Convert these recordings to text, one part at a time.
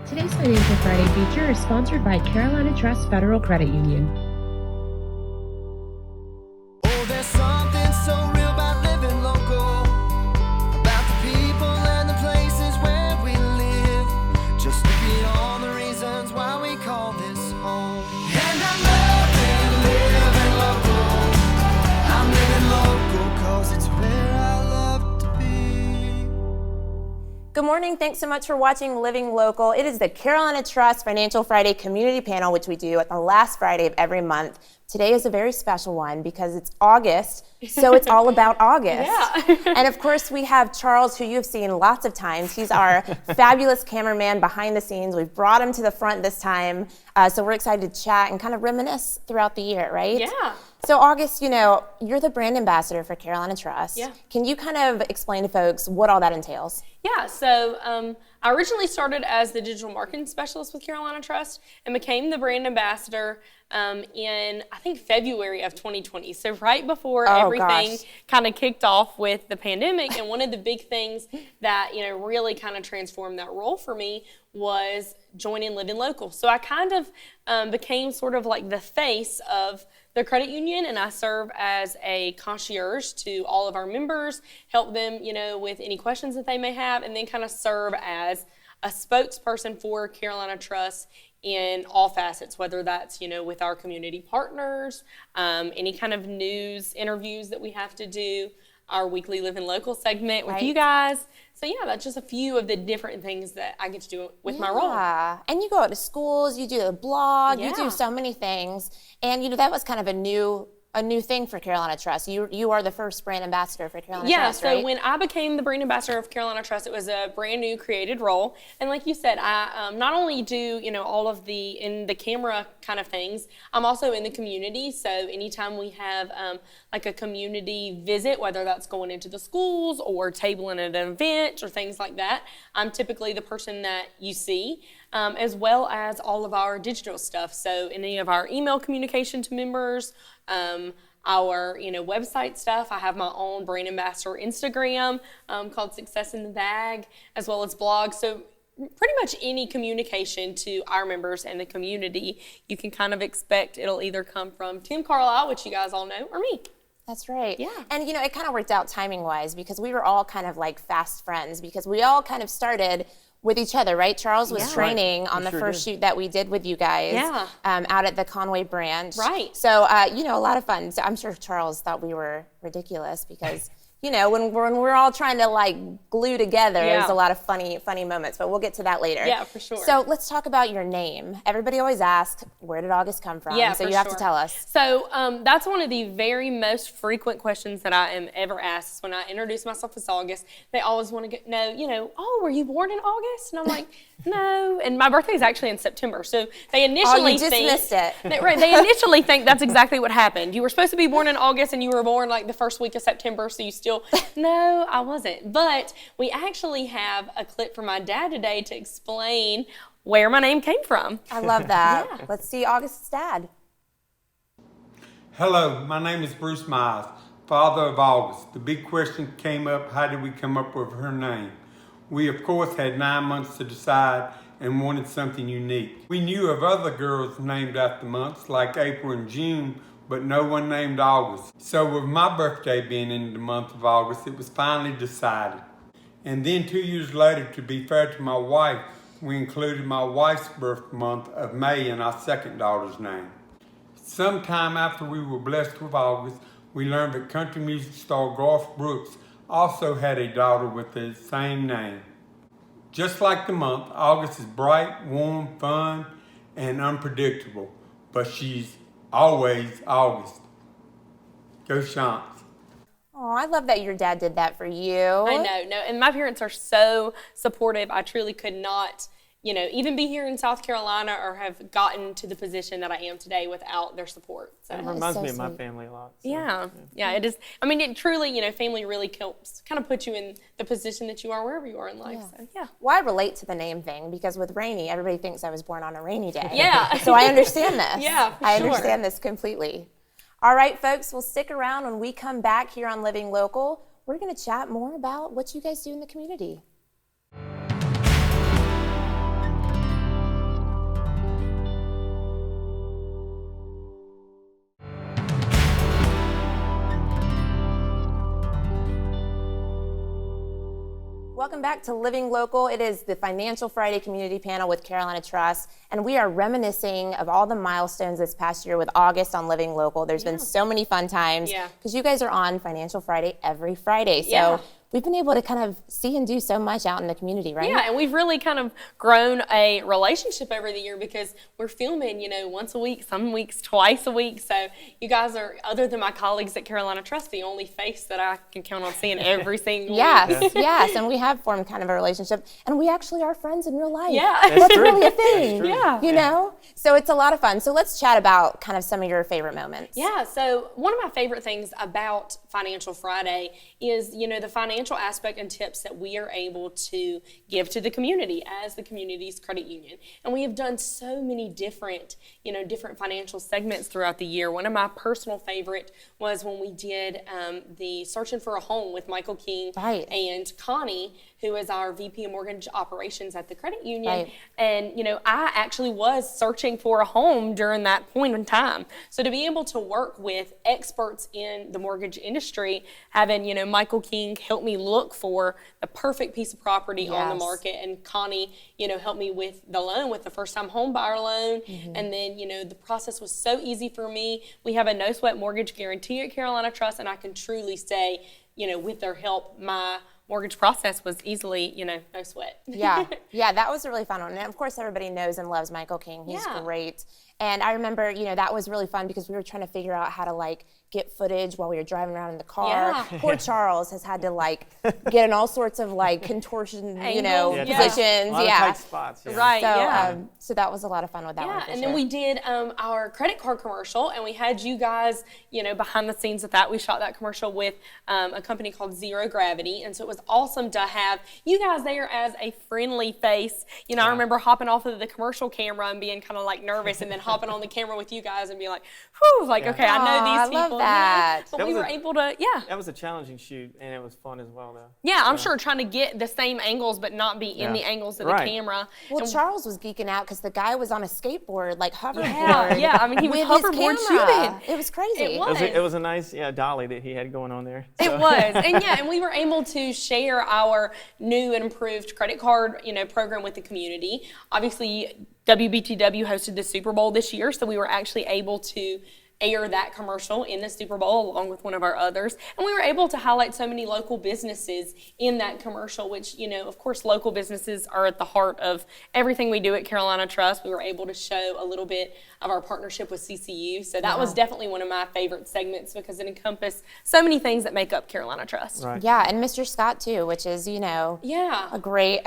Today's Financial Friday feature is sponsored by Carolina Trust Federal Credit Union. Oh, there's something so real about living local, about the people and the places where we live. Just look at all the reasons why we call this home. And I'm living local. I'm living local 'cause it's where I love to be. Good morning. Thanks so much for watching Living Local. It is the Carolina Trust Financial Friday Community Panel, which we do at the last Friday of every month. Today is a very special one because it's August, so it's all about August. Yeah. And of course, we have Charles, who you've seen lots of times. He's our fabulous cameraman behind the scenes. We've brought him to the front this time, so we're excited to chat and kind of reminisce throughout the year, right? Yeah. So August, you know, you're the brand ambassador for Carolina Trust. Yeah. Can you kind of explain to folks what all that entails? Yeah, so I originally started as the digital marketing specialist with Carolina Trust and became the brand ambassador in, I think, February of 2020. So right before everything kind of kicked off with the pandemic. And one of the big things that, you know, really kind of transformed that role for me was joining Living Local. So I kind of became sort of like the face of the credit union, and I serve as a concierge to all of our members, help them, you know, with any questions that they may have, and then kind of serve as a spokesperson for Carolina Trust in all facets, whether that's, you know, with our community partners, any kind of news interviews that we have to do, our weekly Living Local segment with you guys. So yeah, that's just a few of the different things that I get to do with my role. Yeah, and you go out to schools, you do a blog, you do so many things, and you know that was kind of a new thing for Carolina Trust. You are the first brand ambassador for Carolina Trust, right? Yeah, so when I became the brand ambassador of Carolina Trust, it was a brand new created role. And like you said, I not only do, you know, all of in the camera kind of things, I'm also in the community. So anytime we have like a community visit, whether that's going into the schools or tabling at an event or things like that, I'm typically the person that you see. As well as all of our digital stuff. So any of our email communication to members, our, you know, website stuff. I have my own brand ambassador Instagram called Success in the Bag, as well as blogs. So pretty much any communication to our members and the community, you can kind of expect it'll either come from Tim Carlisle, which you guys all know, or me. That's right. Yeah. And you know, it kind of worked out timing-wise because we were all kind of like fast friends because we all kind of started with each other, right? Charles was training on the first shoot that we did with you guys out at the Conway branch. Right. So, you know, a lot of fun. So I'm sure Charles thought we were ridiculous because, you know, when we're all trying to like glue together, there's a lot of funny moments, but we'll get to that later. Yeah, for sure. So let's talk about your name. Everybody always asks, where did August come from? Yeah, so you have to tell us. So that's one of the very most frequent questions that I am ever asked when I introduce myself as August. They always want to know, you know, oh, were you born in August? And I'm like, no. And my birthday is actually in September. So they initially missed it. They initially think that's exactly what happened. You were supposed to be born in August and you were born like the first week of September, so you still, no, I wasn't. But we actually have a clip from my dad today to explain where my name came from. I love that. Let's see August's dad. Hello, my name is Bruce Miles, father of August. The big question came up, how did we come up with her name? We, of course, had 9 months to decide and wanted something unique. We knew of other girls named after months, like April and June, but no one named August. So with my birthday being in the month of August, it was finally decided. And then 2 years later, to be fair to my wife, we included my wife's birth month of May in our second daughter's name. Sometime after we were blessed with August, we learned that country music star Garth Brooks also had a daughter with the same name. Just like the month, August is bright, warm, fun, and unpredictable, but she's always August. Go Shants. Oh, I love that your dad did that for you. I know, and my parents are so supportive. I truly could not, you know, even be here in South Carolina or have gotten to the position that I am today without their support. So it reminds me of my family a lot. So. Yeah, it is. I mean, it truly, you know, family really helps kind of put you in the position that you are wherever you are in life. So, yeah. Well, I relate to the name thing because with Rainy, everybody thinks I was born on a rainy day. Yeah. So I understand this. Yeah, for I sure. understand this completely. All right, folks, we'll stick around when we come back here on Living Local. We're going to chat more about what you guys do in the community. Welcome back to Living Local. It is the Financial Friday Community Panel with Carolina Trust, and we are reminiscing of all the milestones this past year with August on Living Local. There's been so many fun times because you guys are on Financial Friday every Friday. So we've been able to kind of see and do so much out in the community, right? Yeah, and we've really kind of grown a relationship over the year because we're filming, once a week, some weeks twice a week. So you guys are, other than my colleagues at Carolina Trust, the only face that I can count on seeing every single week. Yes, and we have formed kind of a relationship, and we actually are friends in real life. Yeah. That's really a thing. Yeah. You know? So it's a lot of fun. So let's chat about kind of some of your favorite moments. Yeah, so one of my favorite things about Financial Friday is, the financial aspect and tips that we are able to give to the community as the community's credit union. And we have done so many different financial segments throughout the year. One of my personal favorite was when we did the Searching for a Home with Michael King and Connie, who is our VP of Mortgage Operations at the credit union. And, I actually was searching for a home during that point in time. So to be able to work with experts in the mortgage industry, having, Michael King help me look for the perfect piece of property on the market, and Connie, helped me with the loan, with the first-time home buyer loan. And then, the process was so easy for me. We have a no-sweat mortgage guarantee at Carolina Trust, and I can truly say, with their help, my mortgage process was easily, no sweat. Yeah, that was a really fun one. And of course, everybody knows and loves Michael King. He's great. And I remember, that was really fun because we were trying to figure out how to get footage while we were driving around in the car. Poor Charles has had to get in all sorts of contortion, positions. Tight spots. Right. So that was a lot of fun with that one. And then we did our credit card commercial, and we had you guys, behind the scenes with that. We shot that commercial with a company called Zero Gravity, and so it was awesome to have you guys there as a friendly face. I remember hopping off of the commercial camera and being kind of nervous, and then hopping on the camera with you guys and being like, whew, okay, I know these people. Love that. But we were able to, That was a challenging shoot, and it was fun as well, though. Yeah, I'm sure trying to get the same angles, but not be in the angles of the camera. Well, Charles was geeking out because the guy was on a skateboard, hoverboard. I mean, he was hoverboard shooting. It was crazy. It was a nice dolly that he had going on there. So. It was, and we were able to share our new and improved credit card, program with the community. Obviously, WBTW hosted the Super Bowl this year, so we were actually able to air that commercial in the Super Bowl along with one of our others. And we were able to highlight so many local businesses in that commercial, which, of course, local businesses are at the heart of everything we do at Carolina Trust. We were able to show a little bit of our partnership with CCU. So that was definitely one of my favorite segments because it encompassed so many things that make up Carolina Trust. Right. Yeah, and Mr. Scott too, which is, a great,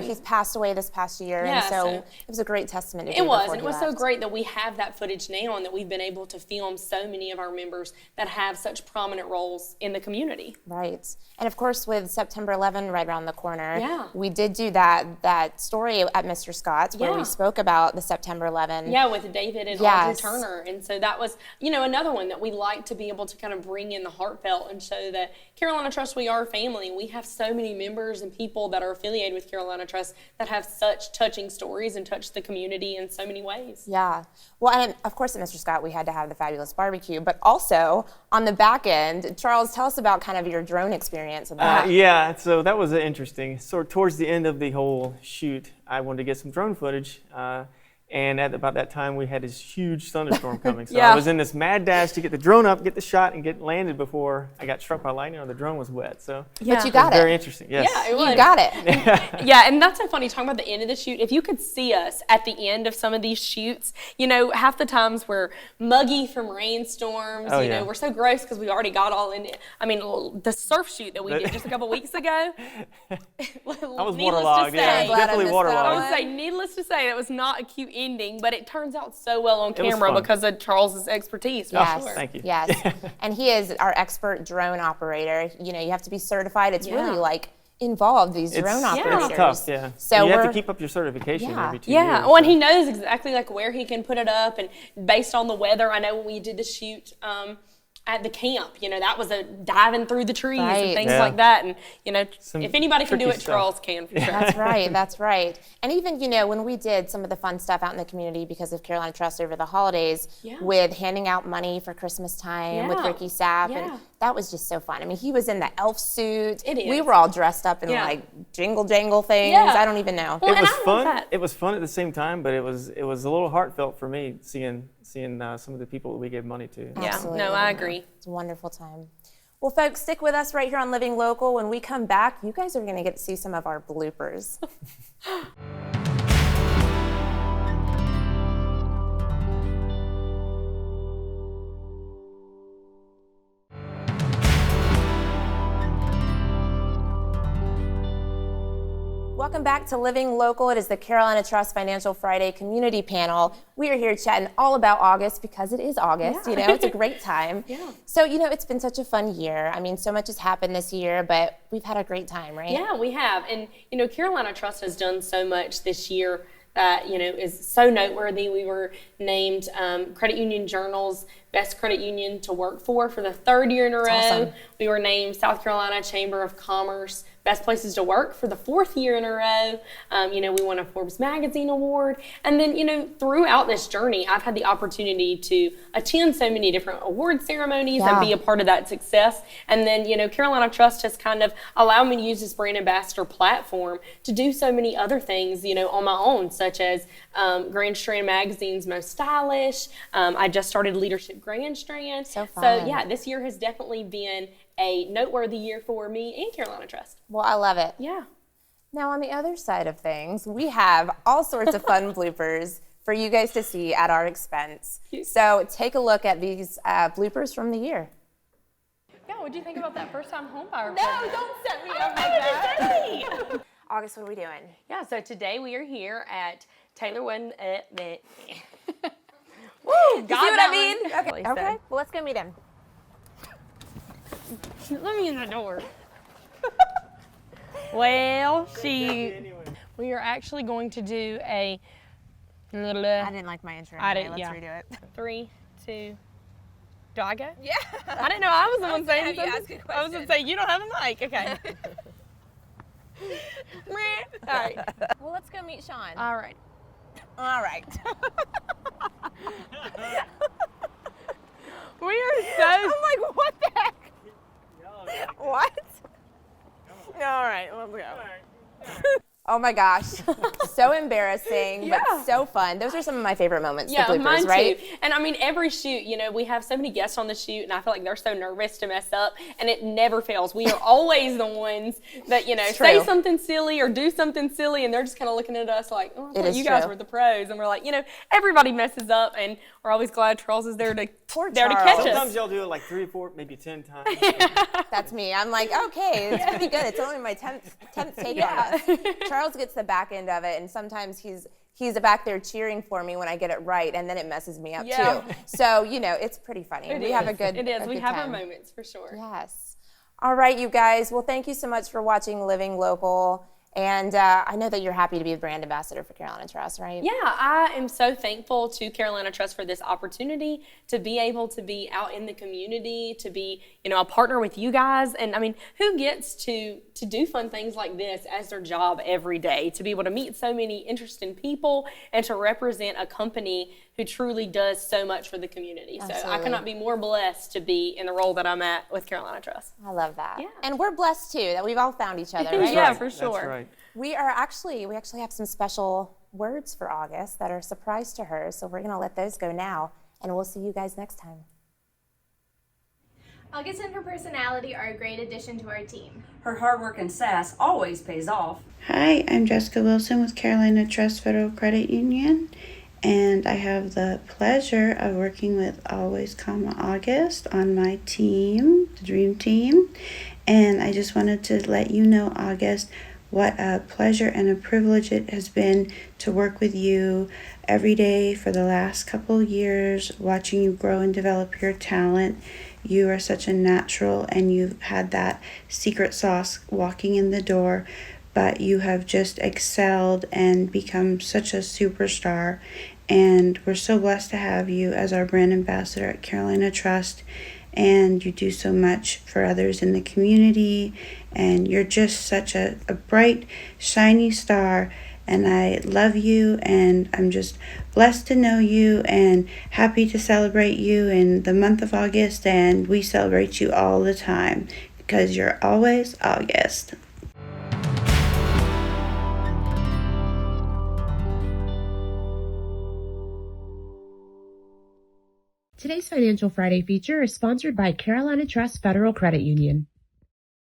he's passed away this past year. And so it was a great testament to It was so great that we have that footage now and that we've been able to film so many of our members that have such prominent roles in the community. Right. And of course, with September 11 right around the corner, we did do that story at Mr. Scott's where we spoke about the September 11. Yeah, with David and Audrey Turner. And so that was, another one that we like to be able to kind of bring in the heartfelt and show that Carolina Trust, we are a family. We have so many members and people that are affiliated with Carolina Trust that have such touching stories and touch the community in so many ways. Yeah. Well, and of course at Mr. Scott, we had to have the fabulous barbecue, but also on the back end, Charles, tell us about kind of your drone experience with that. So that was interesting. So towards the end of the whole shoot, I wanted to get some drone footage. And at about that time, we had this huge thunderstorm coming. So I was in this mad dash to get the drone up, get the shot, and get landed before I got struck by lightning or the drone was wet. So but you got it. Very interesting. Yes. Yeah, it was. You got it. Yeah, and that's so funny talking about the end of the shoot. If you could see us at the end of some of these shoots, half the times we're muggy from rainstorms. We're so gross because we already got all in it. I mean, the surf shoot that we did just a couple weeks ago. I was waterlogged. Yeah, definitely waterlogged. I would say, needless to say, that was not a cute ending, but it turns out so well on camera because of Charles's expertise. Yes, sure. Thank you. Yes, and he is our expert drone operator. You have to be certified. It's really involved, these drone operators. It's tough, yeah. So you have to keep up your certification every 2 years. Yeah, well, and he knows exactly where he can put it up, and based on the weather. I know when we did the shoot at the camp. That was a diving through the trees and things Yeah. like that. And, Some if anybody can do tricky it, stuff. trolls can for sure. That's right. That's right. And even, when we did some of the fun stuff out in the community because of Carolina Trust over the holidays with handing out money for Christmas time with Yeah. Ricky Sapp. Yeah. And that was just so fun. I mean, he was in the elf suit. It We is. were all dressed up in Yeah. like jingle jangle things. Yeah. I don't even know. Well, It and was I love fun. that. It was fun at the same time, but it was a little heartfelt for me seeing some of the people that we gave money to. Yeah, Absolutely. no, I agree. It's a wonderful time. Well, folks, stick with us right here on Living Local. When we come back, you guys are going to get to see some of our bloopers. Welcome back to Living Local. It is the Carolina Trust Financial Friday Community Panel. We are here chatting all about August because it is August. It's a great time. So, it's been such a fun year. I mean, so much has happened this year, but we've had a great time, right? Yeah, we have. And, Carolina Trust has done so much this year that, is so noteworthy. We were named Credit Union Journal's Best Credit Union to Work for the third year in a row. awesome. We were named South Carolina Chamber of Commerce Best Places to Work for the fourth year in a row. We won a Forbes Magazine award. And then, throughout this journey, I've had the opportunity to attend so many different award ceremonies and be a part of that success. And then, Carolina Trust has kind of allowed me to use this brand ambassador platform to do so many other things, on my own, such as Grand Strand Magazine's Most Stylish. I just started Leadership Grand Strand. So fun. So, yeah, this year has definitely been a noteworthy year for me and Carolina Trust. Well, I love it. Yeah. Now, on the other side of things, we have all sorts of fun bloopers for you guys to see at our expense. So take a look at these bloopers from the year. Yeah, what'd you think about that first time home buyer? don't set me up like that. August, what are we doing? Yeah, so today we are here at Taylor Wooden. Woo! You see what I mean? Okay. Well, let's go meet him. Let me in the door. Well, we are actually going to do a I didn't like my intro. Let's redo it. 3, 2. Do I go? Yeah. I didn't know I was the one saying have you something. ask a I was going to say, you don't have a mic. Okay. All right. Well, let's go meet Sean. All right. All right. We are so... I'm like, what the heck? What? All right, let's go. Oh my gosh, so embarrassing, but so fun. Those are some of my favorite moments, the bloopers, mine right? too. And I mean, every shoot, we have so many guests on the shoot, and I feel like they're so nervous to mess up, and it never fails. We are always the ones that, say true. something silly or do something silly, and they're just kind of looking at us like, oh, I thought is you guys true. were the pros. And we're like, everybody messes up, and we're always glad Charles is there to Poor catch Charles. us. Sometimes y'all do it like 3 or 4, maybe 10 times. That's me. I'm like, okay, it's pretty good. It's only my 10th take on this. Charles gets the back end of it, and sometimes he's back there cheering for me when I get it right, and then it messes me up too. So, it's pretty funny. We have a good It is. a We good have our time. moments for sure. Yes. All right, you guys. Well, thank you so much for watching Living Local. And I know that you're happy to be the brand ambassador for Carolina Trust, right? Yeah, I am so thankful to Carolina Trust for this opportunity to be able to be out in the community, to be, a partner with you guys. And I mean, who gets to do fun things like this as their job every day, to be able to meet so many interesting people and to represent a company who truly does so much for the community. So I Absolutely. cannot be more blessed to be in the role that I'm at with Carolina Trust. I love that. Yeah. And we're blessed too that we've all found each other, right? Yeah, for sure. That's right. We actually have some special words for August that are a surprise to her. So we're going to let those go now, and we'll see you guys next time. August and her personality are a great addition to our team. Her hard work and sass always pays off. Hi, I'm Jessica Wilson with Carolina Trust Federal Credit Union, and I have the pleasure of working with Always, August on my team, the Dream Team. And I just wanted to let you know, August, what a pleasure and a privilege it has been to work with you every day for the last couple of years, watching you grow and develop your talent. You are such a natural, and you've had that secret sauce walking in the door, but you have just excelled and become such a superstar. And we're so blessed to have you as our brand ambassador at Carolina Trust. and you do so much for others in the community, and you're just such a bright, shiny star, and I love you, and I'm just blessed to know you and happy to celebrate you in the month of August, and we celebrate you all the time because you're always August. Today's Financial Friday feature is sponsored by Carolina Trust Federal Credit Union.